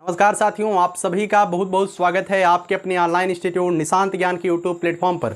नमस्कार साथियों, आप सभी का बहुत बहुत स्वागत है आपके अपने ऑनलाइन इंस्टीट्यूट निशांत ज्ञान के यूट्यूब प्लेटफॉर्म पर।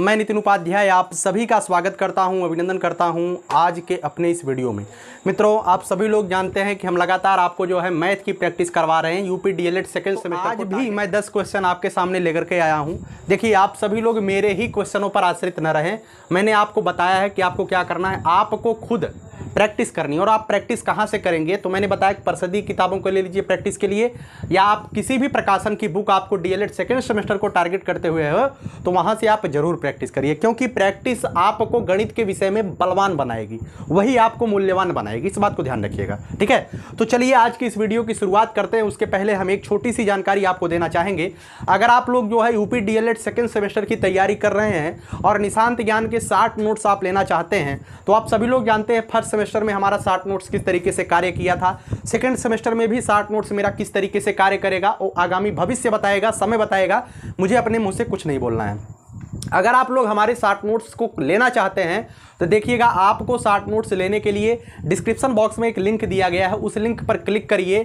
मैं नितिन उपाध्याय आप सभी का स्वागत करता हूं, अभिनंदन करता हूं आज के अपने इस वीडियो में। मित्रों, आप सभी लोग जानते हैं कि हम लगातार आपको जो है मैथ की प्रैक्टिस करवा रहे हैं यूपी डीएलएड सेकंड सेमेस्टर। आज भी मैं 10 क्वेश्चन आपके सामने लेकर के आया हूं। देखिए, आप सभी लोग मेरे ही क्वेश्चनों पर आश्रित न रहें। मैंने आपको बताया है कि आपको क्या करना है, आपको खुद प्रैक्टिस करनी है। और आप प्रैक्टिस कहाँ से करेंगे, तो मैंने बताया कि परिषदीय किताबों को ले लीजिए प्रैक्टिस के लिए, या आप किसी भी प्रकाशन की बुक आपको डीएलएड सेकंड सेमेस्टर को टारगेट करते हुए हो तो वहाँ से आप जरूर प्रैक्टिस करिए, क्योंकि प्रैक्टिस आपको गणित के विषय में बलवान बनाएगी, वही आपको मूल्यवान बनाएगी। इस बात को ध्यान रखिएगा, ठीक है। तो चलिए आज की इस वीडियो की शुरुआत करते हैं। उसके पहले हम एक छोटी सी जानकारी आपको देना चाहेंगे। अगर आप लोग जो है यूपी डीएलएड सेकंड सेमेस्टर की तैयारी कर रहे हैं और निशांत ज्ञान के 60 नोट्स आप लेना चाहते हैं, तो आप सभी लोग जानते हैं फर्स्ट सेमेस्टर में हमारा 60 नोट्स किस तरीके से कार्य किया था। सेकंड सेमेस्टर में भी 60 नोट्स मेरा किस तरीके से कार्य करेगा वो आगामी भविष्य बताएगा, समय बताएगा। मुझे अपने मुंह से कुछ नहीं बोलना है। अगर आप लोग हमारे 60 नोट्स को लेना चाहते हैं तो देखिएगा, आपको 60 नोट्स लेने के लिए डिस्क्रिप्शन बॉक्स में एक लिंक दिया गया है, उस लिंक पर क्लिक करिए।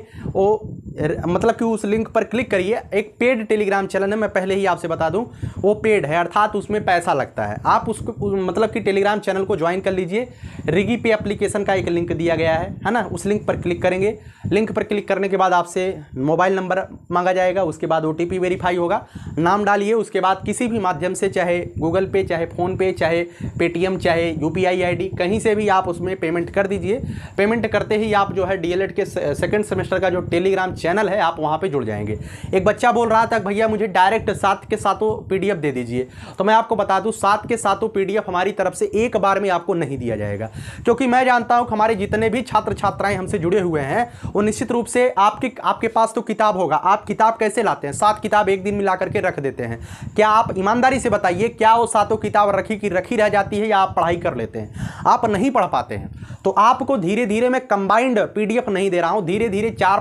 मतलब कि उस लिंक पर क्लिक करिए। एक पेड टेलीग्राम चैनल है, मैं पहले ही आपसे बता दूं, वो पेड है, अर्थात उसमें पैसा लगता है। आप उसको मतलब कि टेलीग्राम चैनल को ज्वाइन कर लीजिए। रिगी पे एप्लीकेशन का एक लिंक दिया गया है ना, उस लिंक पर क्लिक करेंगे। लिंक पर क्लिक करने के बाद आपसे मोबाइल नंबर मांगा जाएगा, उसके बाद OTP वेरीफाई होगा। नाम डालिए, उसके बाद किसी भी माध्यम से, चाहे गूगल पे, चाहे फ़ोनपे, चाहे पेटीएम, चाहे UPI ID, कहीं से भी आप उसमें पेमेंट कर दीजिए। पेमेंट करते ही आप जो है डीएलएड के सेकंड सेमेस्टर का जो टेलीग्राम चैनल है आप वहां पे जुड़ जाएंगे। एक बच्चा बोल रहा था भैया मुझे डायरेक्ट 7 के सातों PDF दे दीजिए, तो मैं आपको बता दूं 7 के सातों PDF हमारी तरफ से एक बार में आपको नहीं दिया जाएगा, क्योंकि मैं जानता हूं कि हमारे जितने भी छात्र छात्राएं हमसे जुड़े हुए हैं वो निश्चित रूप से आपके पास तो किताब होगा। आप किताब कैसे लाते हैं? 7 किताब एक दिन में ला करके रख देते हैं। क्या आप ईमानदारी से बताइए, क्या वो 7 किताब रखी रह जाती है या आप पढ़ाई कर लेते हैं? आप नहीं पढ़ पाते हैं। तो आपको धीरे धीरे मैं कंबाइंड PDF नहीं दे रहा हूं, धीरे धीरे 4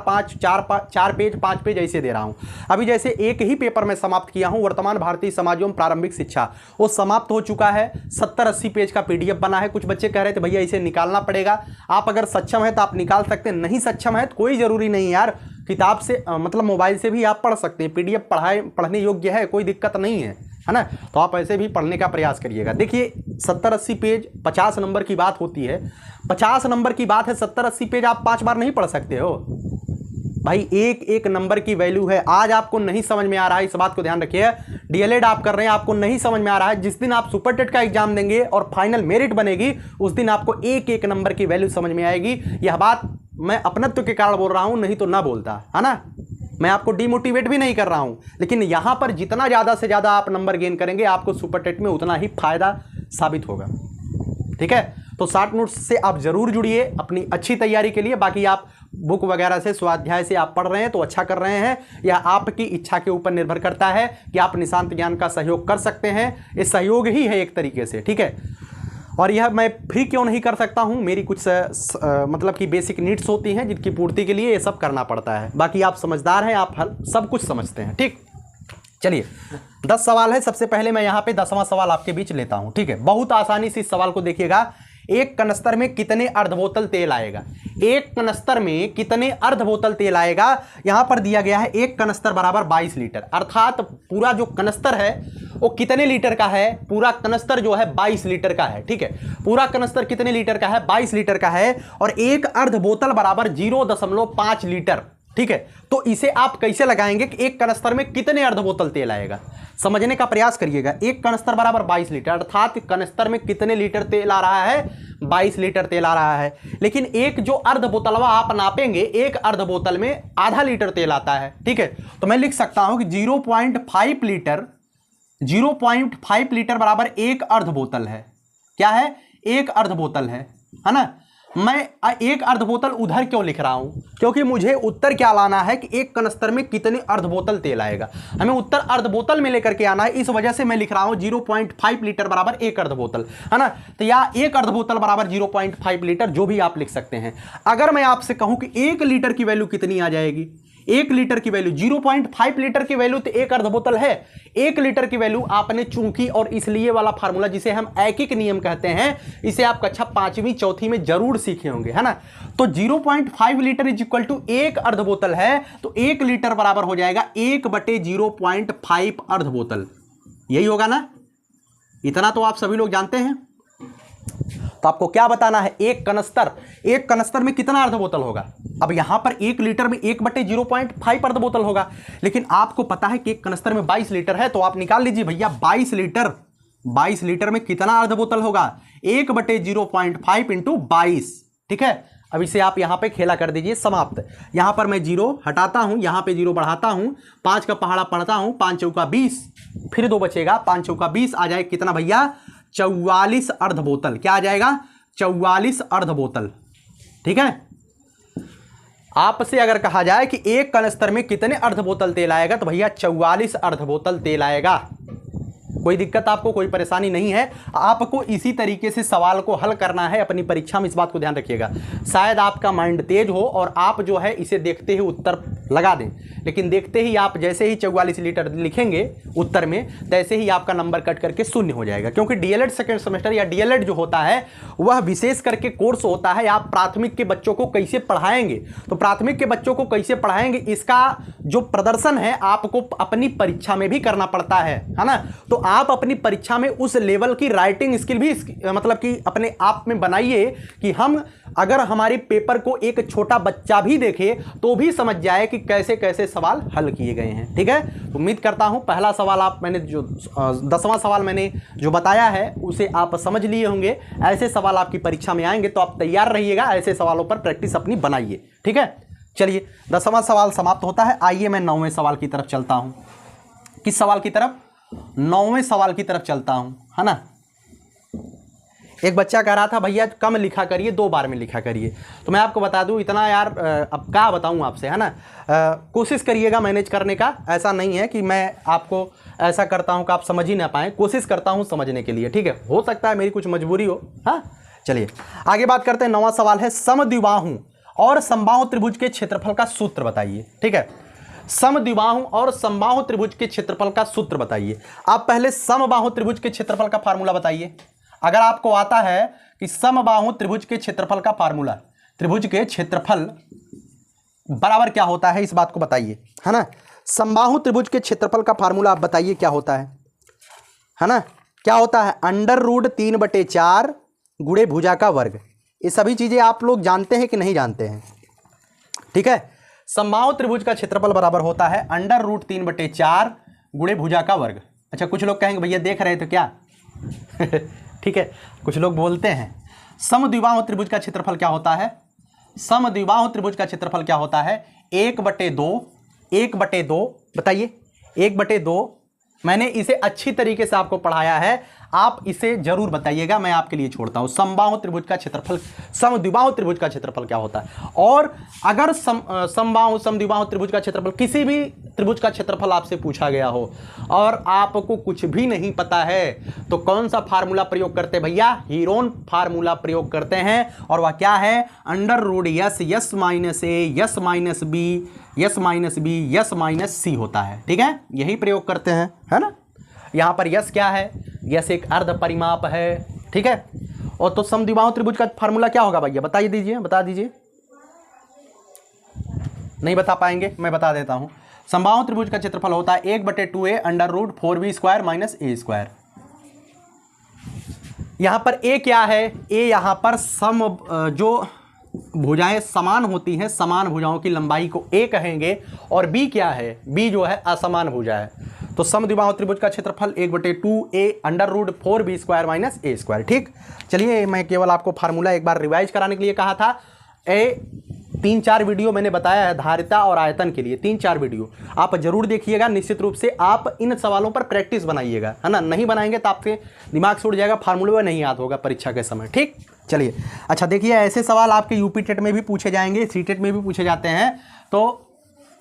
पेज 5 पेज ऐसे दे रहा हूं। अभी जैसे एक ही पेपर में समाप्त किया हूं, वर्तमान भारतीय समाज एवं प्रारंभिक शिक्षा, वो समाप्त हो चुका है। 70-80 पेज का PDF बना है। कुछ बच्चे कह रहे थे भैया इसे निकालना पड़ेगा। आप अगर सक्षम है तो आप निकाल सकते हैं, नहीं सक्षम है तो कोई जरूरी नहीं यार, किताब से मतलब मोबाइल से भी आप पढ़ सकते हैं। PDF पढ़ने योग्य है, कोई दिक्कत नहीं है ना। तो आप ऐसे भी पढ़ने का प्रयास करिएगा। देखिए 70-80 पेज 50 नंबर की बात होती है, 50 नंबर की बात है। 70-80 पेज आप 5 बार नहीं पढ़ सकते हो भाई, एक एक नंबर की वैल्यू है। आज आपको नहीं समझ में आ रहा है, इस बात को ध्यान रखिए। डीएलएड आप कर रहे हैं, आपको नहीं समझ में आ रहा है, जिस दिन आप सुपर टेट का एग्जाम देंगे और फाइनल मेरिट बनेगी, उस दिन आपको एक एक नंबर की वैल्यू समझ में आएगी। यह बात मैं अपनत्व के कारण बोल रहा हूं, नहीं तो ना बोलता, है ना। मैं आपको डिमोटिवेट भी नहीं कर रहा हूं, लेकिन यहां पर जितना ज़्यादा से ज़्यादा आप नंबर गेन करेंगे, आपको सुपर टेट में उतना ही फायदा साबित होगा, ठीक है। तो 60 नोट्स से आप जरूर जुड़िए अपनी अच्छी तैयारी के लिए। बाकी आप बुक वगैरह से, स्वाध्याय से आप पढ़ रहे हैं तो अच्छा कर रहे हैं, या आपकी इच्छा के ऊपर निर्भर करता है कि आप निशांत ज्ञान का सहयोग कर सकते हैं। ये सहयोग ही है एक तरीके से, ठीक है। और यह मैं फ्री क्यों नहीं कर सकता हूं, मेरी कुछ मतलब कि बेसिक नीड्स होती हैं जिनकी पूर्ति के लिए ये सब करना पड़ता है। बाकी आप समझदार हैं, आप सब कुछ समझते हैं, ठीक। चलिए 10 सवाल है। सबसे पहले मैं यहाँ पे 10वां सवाल आपके बीच लेता हूं, ठीक है। बहुत आसानी से इस सवाल को देखिएगा। एक कनस्तर में कितने अर्ध बोतल तेल आएगा? एक कनस्तर में कितने अर्ध बोतल तेल आएगा? यहां पर दिया गया है एक कनस्तर बराबर 22 लीटर, अर्थात पूरा जो कनस्तर है वो कितने लीटर का है? पूरा कनस्तर जो है 22 लीटर का है, ठीक है। पूरा कनस्तर कितने लीटर का है? 22 लीटर का है। और एक अर्ध बोतल बराबर 0.5 लीटर, ठीक है। तो इसे आप कैसे लगाएंगे कि एक कनस्तर में कितने अर्ध बोतल तेल आएगा? समझने का प्रयास करिएगा। एक कनस्तर बराबर 22 लीटर, अर्थात कनस्तर में कितने लीटर तेल आ रहा है? 22 लीटर तेल आ रहा है। लेकिन एक जो अर्ध बोतलवा आप नापेंगे, एक अर्ध बोतल में आधा लीटर तेल आता है, ठीक है। तो मैं लिख सकता हूं कि 0.5 लीटर, 0.5 लीटर बराबर एक अर्ध बोतल है। क्या है? एक अर्ध बोतल है ना। मैं एक अर्ध बोतल उधर क्यों लिख रहा हूं? क्योंकि मुझे उत्तर क्या लाना है कि एक कनस्तर में कितने अर्ध बोतल तेल आएगा। हमें उत्तर अर्ध बोतल में लेकर के आना है, इस वजह से मैं लिख रहा हूं 0.5 लीटर बराबर एक अर्ध बोतल, है ना। तो या एक अर्ध बोतल बराबर 0.5 लीटर, जो भी आप लिख सकते हैं। अगर मैं आपसे कहूं कि 1 लीटर की वैल्यू कितनी आ जाएगी? 1 लीटर की वैल्यू 0.5 लीटर की वैल्यू तो 1 अर्ध बोतल है। 1 लीटर की वैल्यू आपने चूंकि और इसलिए वाला फार्मूला जिसे हम ऐकिक नियम कहते हैं, इसे आप कक्षा 5वीं 4थी में जरूर सीखे होंगे, है ना। तो 0.5 लीटर इज इक्वल टू 1 अर्ध बोतल है, तो 1 लीटर बराबर हो जाएगा 1/0.5 अर्ध बोतल, यही होगा ना। इतना तो आप सभी लोग जानते हैं। तो आपको क्या बताना है, एक कनस्तर में कितना अर्ध बोतल होगा। अब यहां पर 1 लीटर में 1/0.5 अर्ध बोतल होगा, लेकिन आपको पता है कि एक कनस्तर में 22 लीटर है, तो आप निकाल लीजिए भैया 22 लीटर में कितना अर्ध बोतल होगा, 1/0.5 इंटू 22। ठीक है, अब इसे आप यहां पे खेला कर दीजिए, समाप्त। यहां पर मैं 0 हटाता हूं, यहां पे 0 बढ़ाता हूं, 5 का पहाड़ा पढ़ता हूं, 5 चौका 20, फिर 2 बचेगा, 5 चौका 20 आ जाए कितना भैया, 44 अर्ध बोतल। क्या आ जाएगा, 44 अर्ध बोतल। ठीक है, आपसे अगर कहा जाए कि एक कनस्तर में कितने अर्ध बोतल तेल आएगा, तो भैया 44 अर्ध बोतल तेल आएगा। कोई दिक्कत आपको, कोई परेशानी नहीं है। आपको इसी तरीके से सवाल को हल करना है अपनी परीक्षा में, इस बात को ध्यान रखिएगा। शायद आपका माइंड तेज हो और आप जो है इसे देखते ही उत्तर लगा दें, लेकिन देखते ही आप जैसे ही 44 लीटर लिखेंगे उत्तर में, तैसे ही आपका नंबर कट करके 0 हो जाएगा। क्योंकि डीएलएड सेकेंड सेमेस्टर या डीएलएड जो होता है वह विशेष करके कोर्स होता है। आप प्राथमिक के बच्चों को कैसे पढ़ाएंगे, तो प्राथमिक के बच्चों को कैसे पढ़ाएंगे, इसका जो प्रदर्शन है आपको अपनी परीक्षा में भी करना पड़ता है ना। तो आप अपनी परीक्षा में उस लेवल की राइटिंग स्किल भी मतलब कि अपने आप में बनाइए कि हम अगर हमारे पेपर को एक छोटा बच्चा भी देखे तो भी समझ जाए कि कैसे कैसे सवाल हल किए गए हैं। ठीक है, तो उम्मीद करता हूं पहला सवाल आप मैंने जो 10वां सवाल मैंने जो बताया है उसे आप समझ लिए होंगे। ऐसे सवाल आपकी परीक्षा में आएंगे तो आप तैयार रहिएगा, ऐसे सवालों पर प्रैक्टिस अपनी बनाइए। ठीक है, चलिए 10वां सवाल समाप्त होता है। आइए मैं 9वें सवाल की तरफ चलता हूं। किस सवाल की तरफ, 9वें सवाल की तरफ चलता हूं, है ना। एक बच्चा कह रहा था भैया कम लिखा करिए, 2 बार में लिखा करिए। तो मैं आपको बता दूं इतना यार, अब क्या बताऊं आपसे, है ना। कोशिश करिएगा मैनेज करने का, ऐसा नहीं है कि मैं आपको ऐसा करता हूं कि आप समझ ही ना पाएँ, कोशिश करता हूं समझने के लिए। ठीक है, हो सकता है मेरी कुछ मजबूरी हो। हाँ, चलिए आगे बात करते हैं। 9वां सवाल है, समद्विबाहु और समबाहु त्रिभुज के क्षेत्रफल का सूत्र बताइए। ठीक है, समद्विबाहु और समबाहु त्रिभुज के क्षेत्रफल का सूत्र बताइए। आप पहले समबाहु त्रिभुज के क्षेत्रफल का फार्मूला बताइए। अगर आपको आता है कि समबाहु त्रिभुज के क्षेत्रफल का फार्मूला, त्रिभुज के क्षेत्रफल बराबर क्या होता है, इस बात को बताइए, है ना। समबाहु त्रिभुज के क्षेत्रफल का फार्मूला आप बताइए क्या होता है ना। क्या होता है, √3/4 गुणे भुजा का वर्ग। ये सभी चीजें आप लोग जानते हैं कि नहीं जानते हैं। ठीक है, समबाहु त्रिभुज का क्षेत्रफल बराबर होता है √3/4 गुणे भुजा का वर्ग। अच्छा, कुछ लोग कहेंगे भैया देख रहे थे क्या ठीक है, कुछ लोग बोलते हैं समद्विबाहु त्रिभुज का क्षेत्रफल क्या होता है। समद्विबाहु त्रिभुज का क्षेत्रफल क्या होता है, 1/2 बताइए, 1/2। मैंने इसे अच्छी तरीके से आपको पढ़ाया है, आप इसे जरूर बताइएगा, मैं आपके लिए छोड़ता हूं। समबाहु त्रिभुज का क्षेत्रफल, समद्विबाहु त्रिभुज का क्षेत्रफल क्या होता है। और अगर समद्विबाहु त्रिभुज का क्षेत्रफल, किसी भी त्रिभुज का क्षेत्रफल आपसे पूछा गया हो और आपको कुछ भी नहीं पता है, तो कौन सा फार्मूला प्रयोग करते हैं भैया, हीरोन फार्मूला प्रयोग करते हैं। और वह क्या है, √S(S-A)(S-B)(S-B)(S-C) होता है। ठीक है, यही प्रयोग करते हैं, है ना। यहां पर यस क्या है, यस एक अर्ध परिमाप है। ठीक है, और तो समद्विबाहु त्रिभुज का फार्मूला क्या होगा भैया, बता दीजिए। नहीं बता पाएंगे, मैं बता देता हूं। समबाहु त्रिभुज का क्षेत्रफल होता है 1/2a √4b² - a²। यहां पर a क्या है, a यहां पर जो भुजाएं समान होती हैं, समान भुजाओं की लंबाई को a कहेंगे। और b क्या है, b जो है असमान भुजा है। तो समद्विबाहु त्रिभुज का क्षेत्रफल 1/2a √4b² - a²। ठीक, चलिए मैं केवल आपको फार्मूला एक बार रिवाइज कराने के लिए कहा था। 3-4 वीडियो मैंने बताया है धारिता और आयतन के लिए, 3-4 वीडियो आप जरूर देखिएगा। निश्चित रूप से आप इन सवालों पर प्रैक्टिस बनाइएगा, है ना। नहीं बनाएंगे तो आपके दिमाग से उड़ जाएगा, फार्मूला नहीं याद होगा परीक्षा के समय। ठीक, चलिए अच्छा देखिए, ऐसे सवाल आपके यूपी टेट में भी पूछे जाएंगे, सी टेट में भी पूछे जाते हैं। तो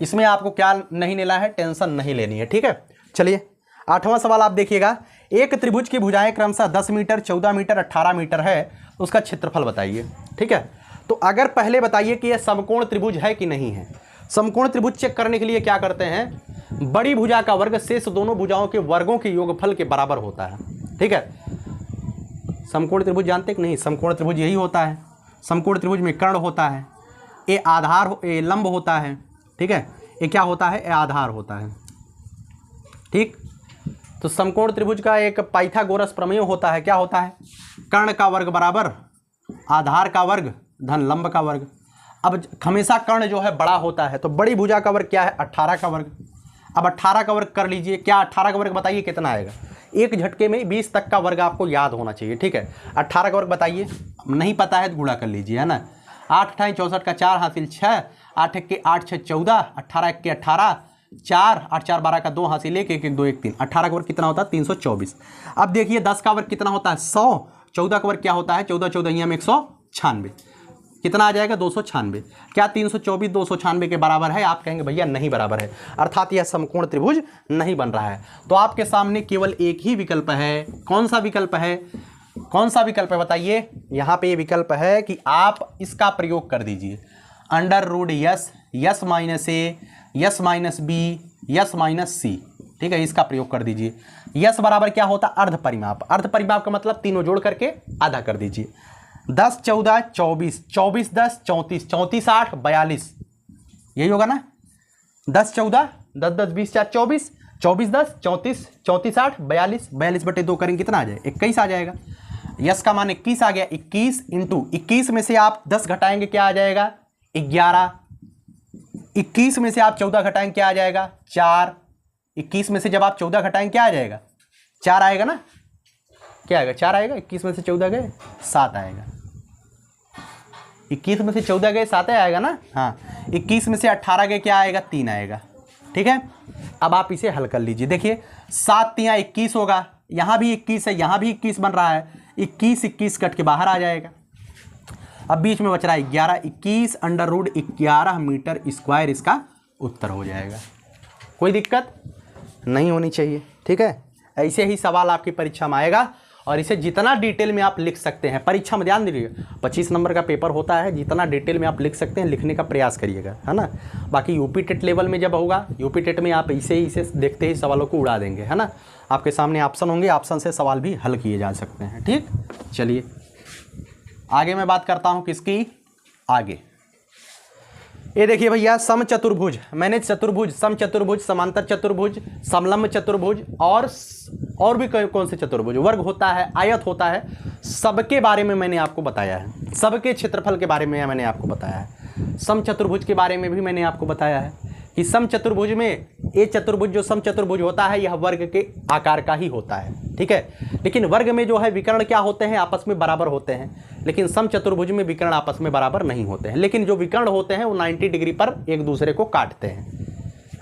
इसमें आपको क्या नहीं लेना है, टेंशन नहीं लेनी है। ठीक है, चलिए 8वां सवाल आप देखिएगा। एक त्रिभुज की भुजाएं क्रमशः 10 मीटर, 14 मीटर, 18 मीटर है, तो उसका क्षेत्रफल बताइए। ठीक है, तो अगर पहले बताइए कि यह समकोण त्रिभुज है कि नहीं है। समकोण त्रिभुज चेक करने के लिए क्या करते हैं, बड़ी भुजा का वर्ग शेष दोनों भुजाओं के वर्गों के योगफल के बराबर होता है। ठीक है, समकोण त्रिभुज जानते कि नहीं, समकोण त्रिभुज यही होता है। समकोण त्रिभुज में कर्ण होता है, ए आधार, ए लंब होता है। ठीक है, ये क्या होता है, ए आधार होता है। ठीक, तो समकोण त्रिभुज का एक पाइथागोरस प्रमेय होता है, क्या होता है, कर्ण का वर्ग बराबर आधार का वर्ग धन लंब का वर्ग। अब हमेशा कर्ण जो है बड़ा होता है, तो बड़ी भुजा का वर्ग क्या है, 18 का वर्ग। अब 18 का वर्ग कर लीजिए, क्या 18 का वर्ग बताइए कितना आएगा, एक झटके में 20 तक का वर्ग आपको याद होना चाहिए। ठीक है, 18 का वर्ग बताइए, नहीं पता है तो गुणा कर लीजिए, है ना। 8 × 64 का 4 हासिल 6, 8 × 1 = 8, 6 = 14, 18 × 1 = 18, 4, 8 × 4 = 12 का 2 हासिल 1, 1 × 1 = 2, 1 × 3। 18 का वर्ग कितना होता है, 324। अब देखिए 10 का वर्ग कितना होता है, 100। 14 का वर्ग क्या होता है, 14 14 में 196, कितना आ जाएगा, 296। क्या 324 296 के बराबर है, आप कहेंगे भैया नहीं बराबर है, अर्थात यह समकोण त्रिभुज नहीं बन रहा है। तो आपके सामने केवल एक ही विकल्प है, कौन सा विकल्प है, कौन सा विकल्प है बताइए। यहाँ पे ये विकल्प है कि आप इसका प्रयोग कर दीजिए, √S, S - A, S - B, S - C। ठीक है, इसका प्रयोग कर दीजिए। यस बराबर क्या होता है, अर्ध परिमाप। अर्ध परिमाप का मतलब तीनों जोड़ करके आधा कर दीजिए। 10 14 24, 24 10 34, 34 8 42, यही होगा ना। 10 14 10 10 20 4 24, 24 10 34, 34 8 42, 42/2 करेंगे कितना आ जाए, 21 आ जाएगा। यस का मान 21 आ गया। 21 × 21 में से आप 10 घटाएंगे क्या आ जाएगा, 11। 21 में से आप 14 घटाएंगे क्या आ जाएगा, 4। 21 में से जब आप 14 घटाएंगे क्या आ जाएगा, 4 आएगा ना, क्या आएगा, 4 आएगा। 21 में से 14 गए 7 आएगा। 21 में से 14 गए 7 आएगा ना, हाँ। 21 में से 18 गए क्या आएगा, 3 आएगा। ठीक है, अब आप इसे हल कर लीजिए। देखिए 7 × 3 = 21 होगा, यहाँ भी 21 है, यहाँ भी 21 बन रहा है। 21 21 कट के बाहर आ जाएगा। अब बीच में बच रहा है 11, 21 √11 मीटर स्क्वायर इसका उत्तर हो जाएगा। कोई दिक्कत नहीं होनी चाहिए। ठीक है, ऐसे ही सवाल आपकी परीक्षा में आएगा और इसे जितना डिटेल में आप लिख सकते हैं, परीक्षा में ध्यान दीजिए 25 नंबर का पेपर होता है, जितना डिटेल में आप लिख सकते हैं लिखने का प्रयास करिएगा, है ना। बाकी यूपी टेट लेवल में जब होगा, यूपी टेट में आप इसे देखते ही सवालों को उड़ा देंगे, है ना। आपके सामने ऑप्शन होंगे, ऑप्शन से सवाल भी हल किए जा सकते हैं। ठीक, चलिए आगे मैं बात करता हूँ किसकी, आगे ये देखिए भैया, समचतुर्भुज। मैंने चतुर्भुज, समचतुर्भुज, समांतर चतुर्भुज, समलंब चतुर्भुज और भी कौन से चतुर्भुज, वर्ग होता है, आयत होता है, सबके बारे में मैंने आपको बताया है। सबके क्षेत्रफल के बारे में मैंने आपको बताया है। समचतुर्भुज के बारे में भी मैंने आपको बताया है कि समचतुर्भुज में ये चतुर्भुज जो समचतुर्भुज होता है यह वर्ग के आकार का ही होता है। ठीक है, लेकिन वर्ग में जो है विकर्ण क्या होते हैं, आपस में बराबर होते हैं, लेकिन समचतुर्भुज में विकर्ण आपस में बराबर नहीं होते हैं। लेकिन जो विकर्ण होते हैं वो 90 डिग्री पर एक दूसरे को काटते हैं,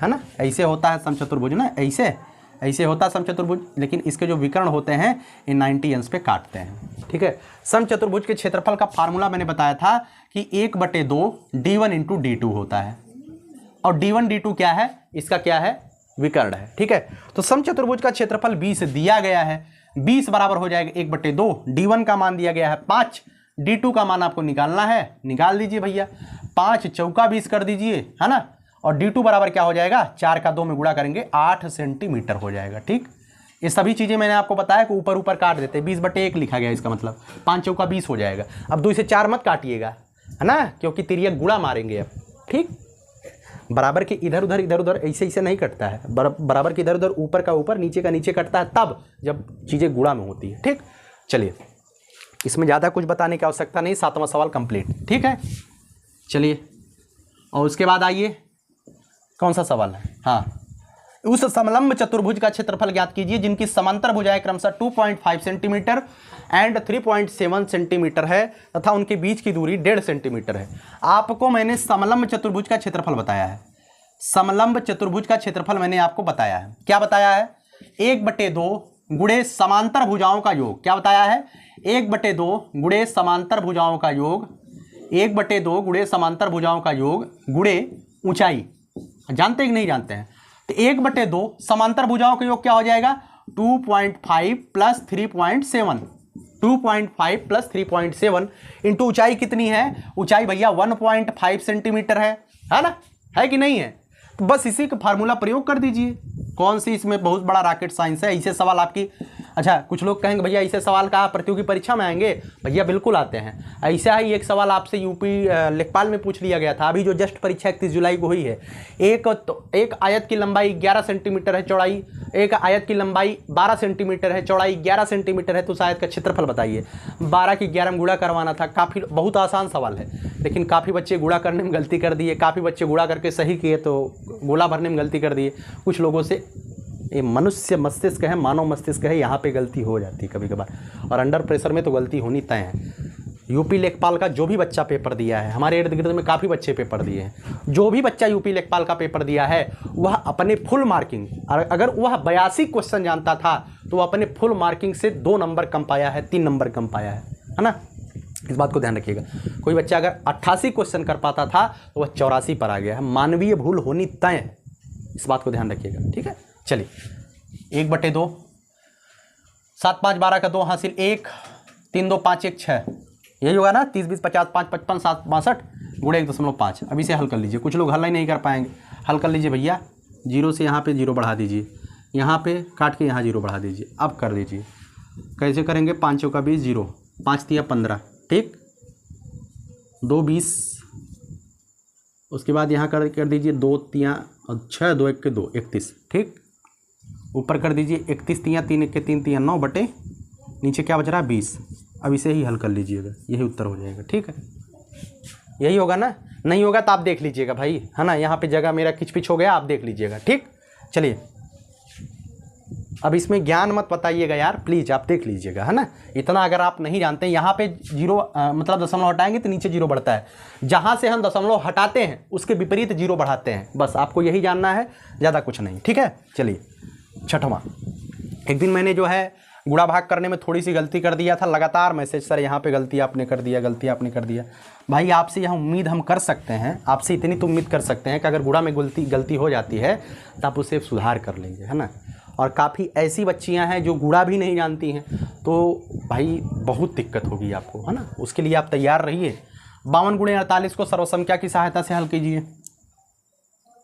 है ना। ऐसे होता है समचतुर्भुज ना, ऐसे होता है समचतुर्भुज, लेकिन इसके जो विकर्ण होते हैं ये 90 अंश पे काटते हैं। ठीक है, समचतुर्भुज के क्षेत्रफल का फार्मूला मैंने बताया था कि 1/2 d1 × d2 होता है, और d1 d2 क्या है, इसका क्या है, विकर्ण है। ठीक है, तो समचतुर्भुज का क्षेत्रफल 20 दिया गया है, 20 बराबर हो जाएगा 1/2। d1 का मान दिया गया है 5, d2 का मान आपको निकालना है, निकाल दीजिए भैया। 5 चौका 20 कर दीजिए, है ना। और d2 बराबर क्या हो जाएगा, 4 का 2 में गुणा करेंगे 8 सेंटीमीटर हो जाएगा। ठीक, ये सभी चीज़ें मैंने आपको बताया कि ऊपर ऊपर काट देते हैं, 20/1 लिखा गया, इसका मतलब 5 चौका 20 हो जाएगा। अब 2 से 4 मत काटिएगा, है ना, क्योंकि तिर्यक गुणा मारेंगे अब। ठीक, बराबर के इधर उधर ऐसे नहीं कटता है, बराबर के इधर उधर, ऊपर का ऊपर नीचे का नीचे कटता है तब जब चीज़ें गुणा में होती है। ठीक, चलिए इसमें ज़्यादा कुछ बताने की आवश्यकता नहीं, 7वां सवाल कंप्लीट। ठीक है, चलिए और उसके बाद आइए कौन सा सवाल है, हाँ, उस समलंब चतुर्भुज का क्षेत्रफल ज्ञात कीजिए जिनकी समांतर भुजाएं क्रमशः 2.5 सेंटीमीटर एंड 3.7 सेंटीमीटर है तथा उनके बीच की दूरी 1.5 सेंटीमीटर है। आपको मैंने समलंब चतुर्भुज का क्षेत्रफल बताया है, समलंब चतुर्भुज का क्षेत्रफल मैंने आपको बताया है। क्या बताया है, 1/2 गुणे समांतर भुजाओं का योग। क्या बताया है, 1/2 गुणे समांतर भुजाओं का योग, 1/2 गुणे समांतर भुजाओं का योग गुणे ऊंचाई। जानते हैं कि नहीं जानते हैं, तो 1/2 समांतर भुजाओं का योग क्या हो जाएगा, 2.5 + 3.7, 2.5 + 3.7 इंटू ऊंचाई कितनी है, ऊंचाई भैया 1.5 सेंटीमीटर है ना, है कि नहीं है? तो बस इसी का फार्मूला प्रयोग कर दीजिए। कौन सी इसमें बहुत बड़ा रॉकेट साइंस है? ऐसे सवाल आपकी, अच्छा कुछ लोग कहेंगे भैया ऐसे सवाल कहाँ प्रतियोगी परीक्षा में आएंगे? भैया बिल्कुल आते हैं। ऐसा ही एक सवाल आपसे यूपी लेखपाल में पूछ लिया गया था, अभी जो जस्ट परीक्षा 31 जुलाई को हुई है। एक आयत की लंबाई 11 सेंटीमीटर है, चौड़ाई, एक आयत की लंबाई 12 सेंटीमीटर है, चौड़ाई 11 सेंटीमीटर है, तो उस आयत का क्षेत्रफल बताइए। 12 की 11 में गुणा करवाना था। काफ़ी बहुत आसान सवाल है, लेकिन काफ़ी बच्चे गुणा करने में गलती कर दिए, काफ़ी बच्चे गुणा करके सही किए तो गोला भरने में गलती कर दिए। कुछ लोगों से ये मनुष्य मस्तिष्क है, मानव मस्तिष्क है, यहाँ पे गलती हो जाती है कभी कभार, और अंडर प्रेशर में तो गलती होनी तय है। यूपी लेखपाल का जो भी बच्चा पेपर दिया है, हमारे इर्द गिर्द में काफ़ी बच्चे पेपर दिए हैं, जो भी बच्चा यूपी लेखपाल का पेपर दिया है वह अपने फुल मार्किंग, अगर वह 82 क्वेश्चन जानता था तो वह अपने फुल मार्किंग से 2 नंबर कम पाया है, 3 नंबर कम पाया है ना। इस बात को ध्यान रखिएगा। कोई बच्चा अगर 88 क्वेश्चन कर पाता था तो वह 84 पर आ गया है। मानवीय भूल होनी तय है, इस बात को ध्यान रखिएगा, ठीक है। चलिए 1/2, 7 5 12 का 2 हासिल 1, 3 2 5 1 6, यही होगा ना। 30 20 50 5 55 7 62 गुणे 1.5। अब इसे हल कर लीजिए। कुछ लोग हल ही नहीं कर पाएंगे, हल कर लीजिए भैया। 0 से यहाँ पे 0 बढ़ा दीजिए, यहाँ पे काट के यहाँ 0 बढ़ा दीजिए। अब कर दीजिए, कैसे करेंगे? 5 चौका 20, 0, 5 तिया 15, ठीक, 2 20, उसके बाद यहाँ कर दीजिए 2 तिया 6, 2 1 के 2, 31, ठीक। ऊपर कर दीजिए 31 तिया 3 1 के 3 तिया 9 बटे नीचे क्या बच रहा है? 20। अब इसे ही हल कर लीजिएगा, यही उत्तर हो जाएगा, ठीक है। यही होगा ना? नहीं होगा तो आप देख लीजिएगा भाई, है ना। यहाँ पे जगह मेरा किचपिच हो गया, आप देख लीजिएगा, ठीक। चलिए अब इसमें ज्ञान मत बताइएगा यार, प्लीज़ आप देख लीजिएगा, है ना। इतना अगर आप नहीं जानते, यहाँ पे 0 मतलब दशमलव हटाएंगे तो नीचे 0 बढ़ता है, जहाँ से हम दशमलव हटाते हैं उसके विपरीत 0 बढ़ाते हैं। बस आपको यही जानना है, ज़्यादा कुछ नहीं, ठीक है। चलिए 6वां, एक दिन मैंने जो है गुणा भाग करने में थोड़ी सी गलती कर दिया था। लगातार मैसेज, सर यहाँ पे गलती आपने कर दिया, गलती आपने कर दिया। भाई आपसे यहाँ उम्मीद हम कर सकते हैं, आपसे इतनी तो उम्मीद कर सकते हैं कि अगर गुणा में गलती हो जाती है तो आप उसे सुधार कर लेंगे, है ना। और काफ़ी ऐसी बच्चियाँ हैं जो गुणा भी नहीं जानती हैं, तो भाई बहुत दिक्कत होगी आपको, है ना। उसके लिए आप तैयार रहिए। 52 गुणे 48 को सर्वसंख्या की सहायता से हल कीजिए।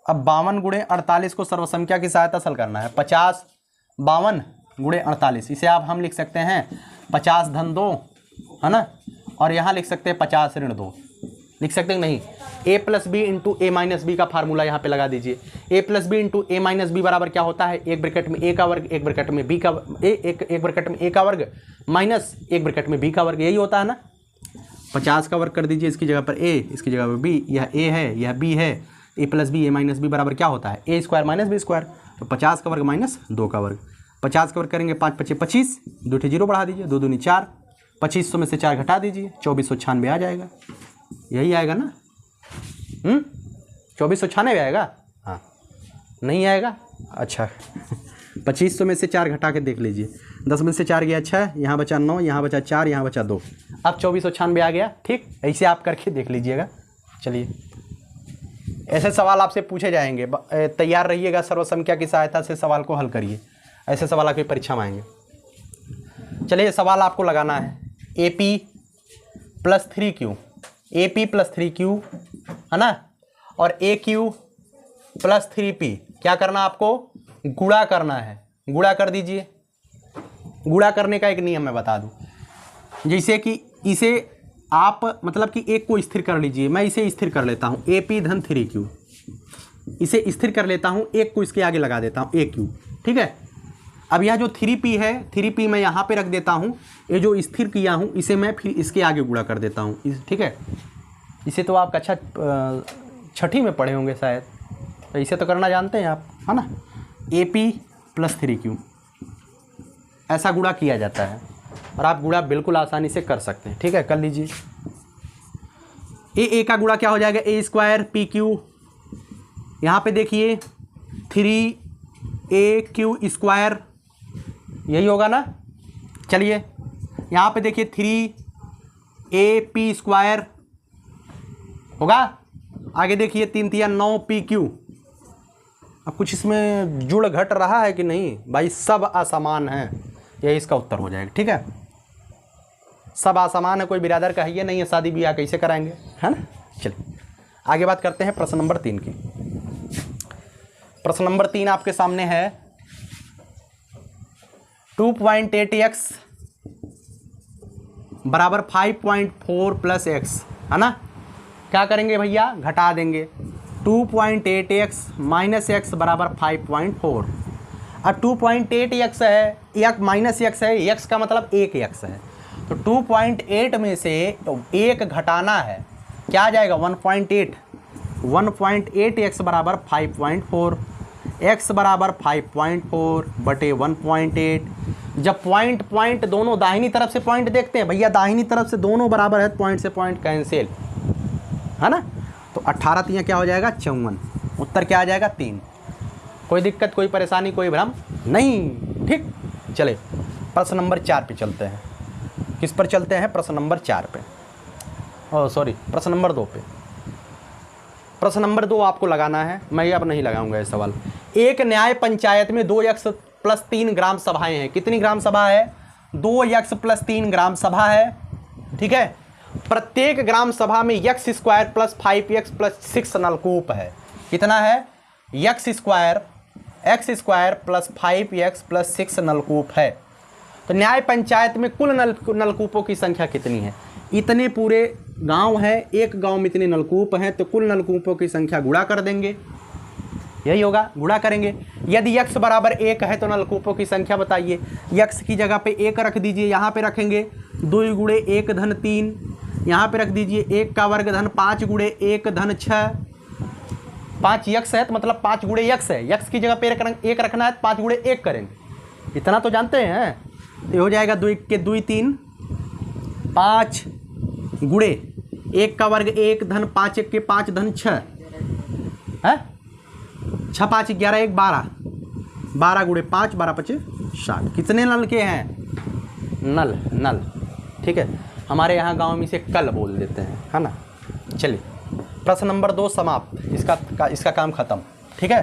अब 52 गुणे 48 को सर्वसंख्या की सहायता से हल करना है। 50 52 गुणे 48, इसे आप हम लिख सकते हैं 50 धन 2, है ना। और यहाँ लिख सकते हैं 50 ऋण 2, लिख सकते हैं नहीं। a plus B into A minus B का फार्मूला यहाँ पे लगा दीजिए। a plus B into A minus B बराबर क्या होता है? एक ब्रैकेट में a का वर्ग, एक ब्रैकेट में b का एक ब्रैकेट में a का वर्ग माइनस एक ब्रैकेट में b का वर्ग, यही होता है ना। 50 का वर्ग कर दीजिए, इसकी जगह पर a, इसकी जगह पर b, यह a है यह b है। a plus B A minus B बराबर क्या होता है? a square minus B square. तो 50 का वर्ग माइनस 2 का वर्ग, 50 का वर्ग करेंगे 5 5 25, 2 0 बढ़ा दीजिए, 2 दूनी 4, 2500 में से 4 घटा दीजिए, 2496 आ जाएगा। यही आएगा ना? 2496 आएगा? हाँ, नहीं आएगा? अच्छा 2500 में से 4 घटा के देख लीजिए। 10 में से 4 गया 6, यहाँ बचा 9, यहाँ बचा 4, यहाँ बचा 2, अब 2496 आ गया, ठीक। ऐसे आप करके देख लीजिएगा। चलिए ऐसे सवाल आपसे पूछे जाएंगे, तैयार रहिएगा। सर्वसंख्या की सहायता से सवाल को हल करिए, ऐसे सवाल आपकी परीक्षा में आएंगे। चलिए सवाल आपको लगाना है AP plus 3Q, AP plus 3Q, है ना, और AQ प्लस 3P। क्या करना आपको? गुणा करना है। गुणा कर दीजिए। गुणा करने का एक नियम मैं बता दूं, जैसे कि इसे आप मतलब कि एक को स्थिर कर लीजिए। मैं इसे स्थिर कर लेता हूं, AP धन 3Q, इसे स्थिर कर लेता हूं, एक को इसके आगे लगा देता हूं AQ, ठीक है। अब यह जो 3P है, 3P मैं यहाँ पे रख देता हूँ। ये जो स्थिर किया हूँ इसे मैं फिर इसके आगे गुणा कर देता हूँ, ठीक है। इसे तो आप कक्षा 6ठी में पढ़े होंगे शायद, तो इसे तो करना जानते हैं आप, है ना। AP प्लस 3Q ऐसा गुणा किया जाता है, और आप गुणा बिल्कुल आसानी से कर सकते हैं, ठीक है। कर लीजिए। A का गुणा क्या हो जाएगा? A स्क्वायर PQ, यहाँ पे देखिए 3AQ स्क्वायर, यही होगा ना। चलिए यहाँ पे देखिए 3AP स्क्वायर होगा। आगे देखिए 3 3 9PQ। अब कुछ इसमें जुड़ घट रहा है कि नहीं? भाई सब असमान है, यही इसका उत्तर हो जाएगा, ठीक है। सब असमान है, कोई बिरादर का है ये नहीं है, शादी ब्याह कैसे कराएंगे, है ना। चलिए आगे बात करते हैं प्रश्न नंबर 3 की। प्रश्न नंबर 3 आपके सामने है 2.8x बराबर 5.4 प्लस x, है ना। क्या करेंगे भैया, घटा देंगे। 2.8x माइनस एक्स बराबर 5.4। अब 2.8x है, एक माइनस एक्स है, x का मतलब 1x है, तो 2.8 में से एक घटाना है, क्या आ जाएगा 1.8। 1.8x बराबर 5.4, x बराबर 5.4 बटे 1.8। जब पॉइंट दोनों दाहिनी तरफ से पॉइंट देखते हैं भैया, दाहिनी तरफ से दोनों बराबर है, पॉइंट से पॉइंट कैंसिल, है ना। तो 18 3 क्या हो जाएगा 54, उत्तर क्या आ जाएगा 3। कोई दिक्कत, कोई परेशानी, कोई भ्रम नहीं, ठीक। चले प्रश्न नंबर 4 पे चलते हैं। किस पर चलते हैं, प्रश्न नंबर 4 पे, सॉरी प्रश्न नंबर 2 पे। प्रश्न नंबर 2 आपको लगाना है, मैं अब नहीं लगाऊंगा ये सवाल। एक न्याय पंचायत में 2x + 3 ग्राम सभाएं हैं। कितनी ग्राम सभा है, 2x + 3 ग्राम सभा है, ठीक है। प्रत्येक ग्राम सभा में x² + 5x + 6 नलकूप है। कितना है, x² + 5x + 6 नलकूप है। तो न्याय पंचायत में कुल नलकूपों की संख्या कितनी है। इतने पूरे गांव है, एक गांव में इतने नलकूप हैं, तो कुल नलकूपों की संख्या गुणा कर देंगे, यही होगा, गुणा करेंगे। यदि x बराबर 1 है तो नलकूपों की संख्या बताइए। x की जगह पे 1 रख दीजिए, यहाँ पे रखेंगे 2 × 1 = 3, यहाँ पे रख दीजिए 1 का वर्ग धन 5 × 1 = 6। 5x है तो मतलब 5 × x है, x की जगह पे 1 रखना है तो 5 × 1 करेंगे, इतना तो जानते हैं। तो हो जाएगा 2 के 2 3, 5 गुणे 1 का वर्ग 1 धन 5 1 के 5 धन 6 है, 6 5 11 1 12, 12 गुणे 5 12 5 60। कितने नल के हैं, नल, ठीक है। हमारे यहाँ गांव में इसे कल बोल देते हैं, है ना। चलिए प्रश्न नंबर 2 समाप्त, इसका काम खत्म, ठीक है।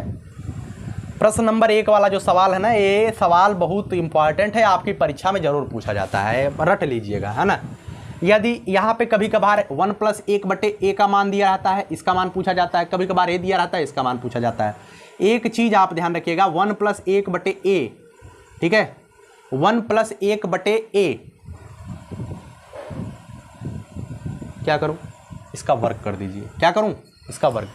प्रश्न नंबर 1 वाला जो सवाल है ना, ये सवाल बहुत इंपॉर्टेंट है, आपकी परीक्षा में जरूर पूछा जाता है, रट लीजिएगा, है ना। यदि यहाँ पे कभी कभार 1 + 1/a का मान दिया रहता है, इसका मान पूछा जाता है, कभी कभार a दिया रहता है, इसका मान पूछा जाता है। एक चीज़ आप ध्यान रखिएगा, 1 + 1/a, ठीक है, 1 + 1/a, क्या करूं, इसका वर्ग कर दीजिए। क्या करूं, इसका वर्ग।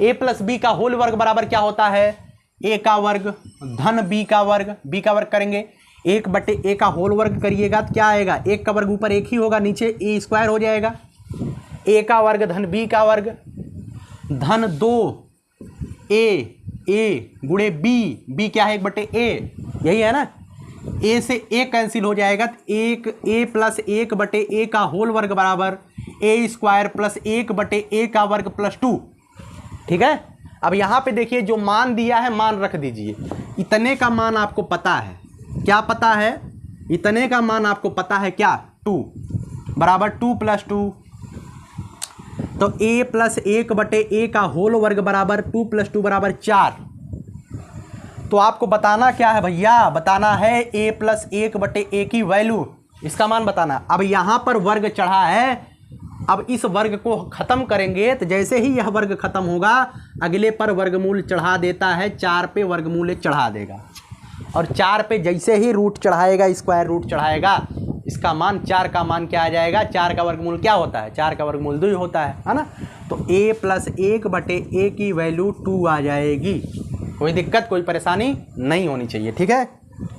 a + b का होल वर्ग बराबर क्या होता है, a का वर्ग धन b का वर्ग, b का वर्ग करेंगे, 1/a का होल वर्ग करिएगा तो क्या आएगा, 1 का वर्ग ऊपर 1 ही होगा, नीचे a² हो जाएगा। a का वर्ग धन b का वर्ग धन 2a गुणे b क्या है 1/a, यही है ना। a से a कैंसिल हो जाएगा तो a + 1/a का होल वर्ग बराबर a² + 1/a का वर्ग + 2, ठीक है। अब यहाँ पे देखिए जो मान दिया है, मान रख दीजिए। इतने का मान आपको पता है, क्या पता है, इतने का मान आपको पता है क्या, 2 बराबर 2 + 2, तो a + 1/a का होल वर्ग बराबर 2 + 2 बराबर 4। तो आपको बताना क्या है भैया, बताना है a + 1/a की वैल्यू, इसका मान बताना। अब यहाँ पर वर्ग चढ़ा है, अब इस वर्ग को खत्म करेंगे तो जैसे ही यह वर्ग खत्म होगा, अगले पर वर्गमूल चढ़ा देता है, 4 पे वर्गमूल चढ़ा देगा, और 4 पे जैसे ही रूट चढ़ाएगा, स्क्वायर रूट चढ़ाएगा, इसका मान 4 का मान क्या आ जाएगा, 4 का वर्गमूल क्या होता है, 4 का वर्गमूल 2 होता है ना। तो a + 1/a की वैल्यू 2 आ जाएगी। कोई दिक्कत, कोई परेशानी नहीं होनी चाहिए, ठीक है।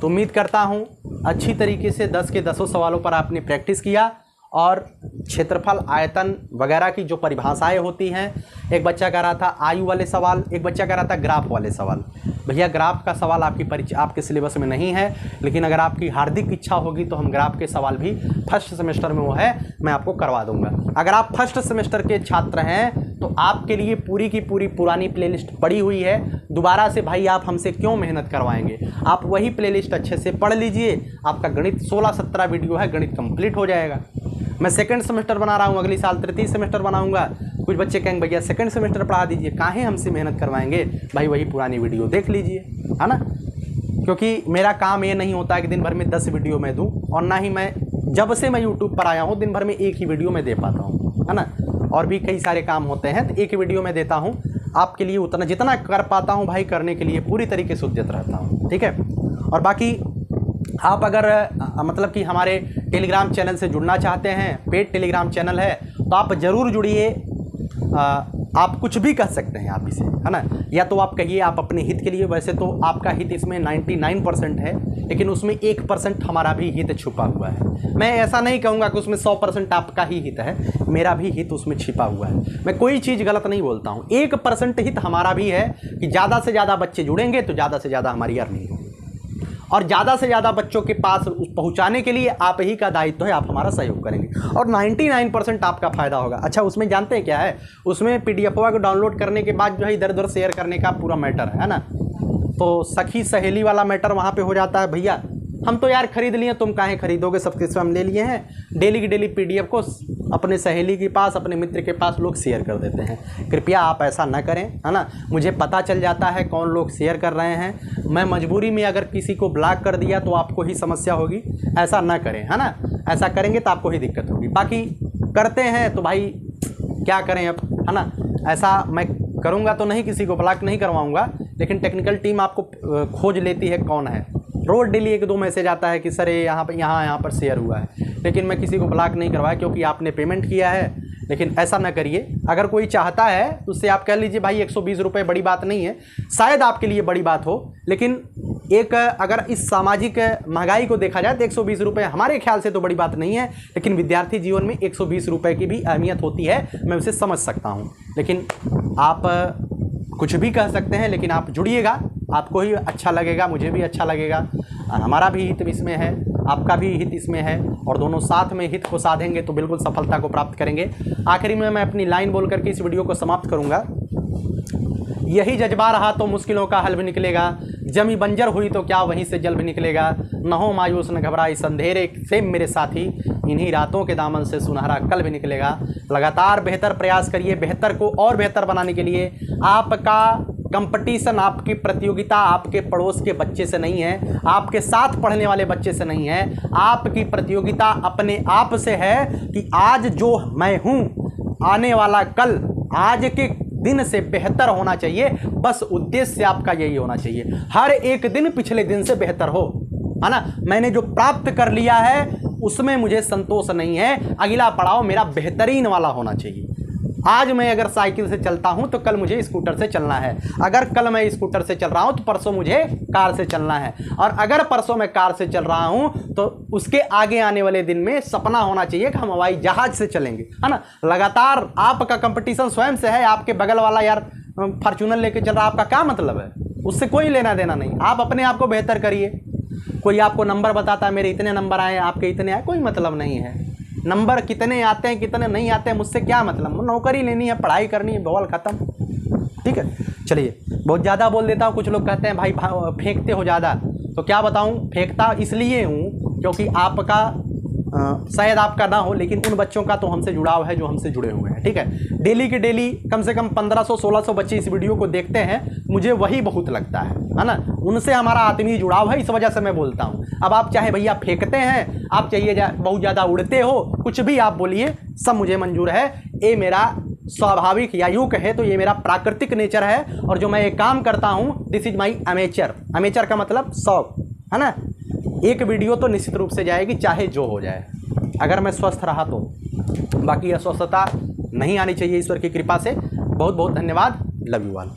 तो उम्मीद करता हूँ अच्छी तरीके से 10 के 10 सवालों पर आपने प्रैक्टिस किया, और क्षेत्रफल, आयतन वगैरह की जो परिभाषाएं होती हैं, एक बच्चा कह रहा था आयु वाले सवाल, एक बच्चा कह रहा था ग्राफ वाले सवाल। भैया ग्राफ का सवाल आपके सिलेबस में नहीं है, लेकिन अगर आपकी हार्दिक इच्छा होगी तो हम ग्राफ के सवाल भी फर्स्ट सेमेस्टर में वो है, मैं आपको करवा दूंगा। अगर आप फर्स्ट सेमेस्टर के छात्र हैं तो आपके लिए पूरी की पूरी पुरानी प्लेलिस्ट पड़ी हुई है, दोबारा से भाई आप हमसे क्यों मेहनत करवाएंगे, आप वही प्लेलिस्ट अच्छे से पढ़ लीजिए। आपका गणित 16-17 वीडियो है, गणित कंप्लीट हो जाएगा। मैं सेकंड सेमेस्टर बना रहा हूँ, अगली साल तृतीय सेमेस्टर बनाऊंगा। कुछ बच्चे कहेंगे भैया सेकंड सेमेस्टर पढ़ा दीजिए, काहे हमसे मेहनत करवाएंगे, भाई वही पुरानी वीडियो देख लीजिए, है ना। क्योंकि मेरा काम ये नहीं होता है कि दिन भर में 10 वीडियो मैं दूँ, और ना ही मैं जब से मैं यूट्यूब पर आया हूँ दिन भर में एक ही वीडियो में दे पाता हूँ, है ना। और भी कई सारे काम होते हैं तो एक वीडियो में देता हूँ। आपके लिए उतना जितना कर पाता हूँ भाई करने के लिए पूरी तरीके से उद्यत रहता हूँ, ठीक है। और बाकी आप अगर मतलब कि हमारे टेलीग्राम चैनल से जुड़ना चाहते हैं, पेड टेलीग्राम चैनल है, तो आप ज़रूर जुड़िए। आप कुछ भी कह सकते हैं आप इसे, है ना, या तो आप कहिए आप अपने हित के लिए, वैसे तो आपका हित इसमें 99% है, लेकिन उसमें 1% हमारा भी हित छुपा हुआ है। मैं ऐसा नहीं कहूँगा कि उसमें 100% आपका ही हित है, मेरा भी हित उसमें छिपा हुआ है। मैं कोई चीज़ गलत नहीं बोलता हूँ। 1% हित हमारा भी है कि ज़्यादा से ज़्यादा बच्चे जुड़ेंगे तो ज़्यादा से ज़्यादा हमारी अर्निंग होगी, और ज़्यादा से ज़्यादा बच्चों के पास पहुंचाने के लिए आप ही का दायित्व है, आप हमारा सहयोग करेंगे और 99% आपका फ़ायदा होगा। अच्छा, उसमें जानते हैं क्या है, उसमें PDF को डाउनलोड करने के बाद जो है इधर उधर शेयर करने का पूरा मैटर है ना, तो सखी सहेली वाला मैटर वहाँ पे हो जाता है। भैया हम तो यार खरीद लिए, तुम काहे खरीदोगे, सब्सक्रिप्शन हम ले लिए हैं। डेली की डेली PDF को अपने सहेली के पास, अपने मित्र के पास लोग शेयर कर देते हैं। कृपया आप ऐसा ना करें, है ना। मुझे पता चल जाता है कौन लोग शेयर कर रहे हैं। मैं मजबूरी में अगर किसी को ब्लॉक कर दिया तो आपको ही समस्या होगी। ऐसा ना करें, है ना। ऐसा करेंगे तो आपको ही दिक्कत होगी। बाकी करते हैं तो भाई क्या करें अब, है ना। ऐसा मैं करूँगा तो नहीं, किसी को ब्लॉक नहीं करवाऊँगा, लेकिन टेक्निकल टीम आपको खोज लेती है कौन है। रोज डेली 1-2 मैसेज आता है कि सर ये यहाँ पर शेयर हुआ है, लेकिन मैं किसी को ब्लॉक नहीं करवाया क्योंकि आपने पेमेंट किया है। लेकिन ऐसा ना करिए। अगर कोई चाहता है तो उससे आप कह लीजिए भाई 120 रुपये बड़ी बात नहीं है, शायद आपके लिए बड़ी बात हो, लेकिन एक अगर इस सामाजिक महंगाई को देखा जाए तो 120 रुपये हमारे ख्याल से तो बड़ी बात नहीं है, लेकिन विद्यार्थी जीवन में 120 रुपये की भी अहमियत होती है, मैं उसे समझ सकता हूँ। लेकिन आप कुछ भी कह सकते हैं, लेकिन आप जुड़िएगा, आपको ही अच्छा लगेगा, मुझे भी अच्छा लगेगा, हमारा भी हित इसमें है, आपका भी हित इसमें है, और दोनों साथ में हित को साधेंगे तो बिल्कुल सफलता को प्राप्त करेंगे। आखिरी में मैं अपनी लाइन बोल करके इस वीडियो को समाप्त करूंगा। यही जज्बा रहा तो मुश्किलों का हल भी निकलेगा, जमी बंजर हुई तो क्या वहीं से जल भी निकलेगा। न हो मायूस न घबराई अंधेरे से मेरे साथी, इन्हीं रातों के दामन से सुनहरा कल भी निकलेगा। लगातार बेहतर प्रयास करिए, बेहतर को और बेहतर बनाने के लिए। आपका कंपटीशन, आपकी प्रतियोगिता आपके पड़ोस के बच्चे से नहीं है, आपके साथ पढ़ने वाले बच्चे से नहीं है, आपकी प्रतियोगिता अपने आप से है कि आज जो मैं हूँ, आने वाला कल आज के दिन से बेहतर होना चाहिए। बस उद्देश्य आपका यही होना चाहिए, हर एक दिन पिछले दिन से बेहतर हो, है ना। मैंने जो प्राप्त कर लिया है उसमें मुझे संतोष नहीं है, अगला पड़ाव मेरा बेहतरीन वाला होना चाहिए। आज मैं अगर साइकिल से चलता हूं तो कल मुझे स्कूटर से चलना है, अगर कल मैं स्कूटर से चल रहा हूं तो परसों मुझे कार से चलना है, और अगर परसों मैं कार से चल रहा हूं तो उसके आगे आने वाले दिन में सपना होना चाहिए कि हम हवाई जहाज से चलेंगे, है ना। लगातार आपका कंपटीशन स्वयं से है। आपके बगल वाला यार फॉर्च्यूनर लेके चल रहा, आपका क्या मतलब है, उससे कोई लेना देना नहीं। आप अपने आप को बेहतर करिए। कोई आपको नंबर बताता है मेरे इतने नंबर आए, आपके इतने आए, कोई मतलब नहीं है। नंबर कितने आते हैं कितने नहीं आते हैं मुझसे क्या मतलब, नौकरी लेनी है, पढ़ाई करनी है, बवाल ख़त्म, ठीक है। चलिए, बहुत ज़्यादा बोल देता हूँ। कुछ लोग कहते हैं भाई फेंकते हो ज़्यादा, तो क्या बताऊँ, फेंकता इसलिए हूँ क्योंकि आपका शायद आपका ना हो, लेकिन उन बच्चों का तो हमसे जुड़ाव है जो हमसे जुड़े हुए हैं, ठीक है। डेली के डेली कम से कम 1500-1600 बच्चे इस वीडियो को देखते हैं, मुझे वही बहुत लगता है ना। उनसे हमारा आत्मीय जुड़ाव है, इस वजह से मैं बोलता हूँ। अब आप चाहे भैया फेंकते हैं, आप चाहिए बहुत ज़्यादा उड़ते हो, कुछ भी आप बोलिए, सब मुझे मंजूर है। ये मेरा स्वाभाविक, या यूँ कहे तो ये मेरा प्राकृतिक नेचर है, और जो मैं ये काम करता हूँ this is my amateur. Amateur का मतलब शौक, है ना। एक वीडियो तो निश्चित रूप से जाएगी, चाहे जो हो जाए, अगर मैं स्वस्थ रहा तो। बाकी अस्वस्थता नहीं आनी चाहिए ईश्वर की कृपा से। बहुत बहुत धन्यवाद। Love you all.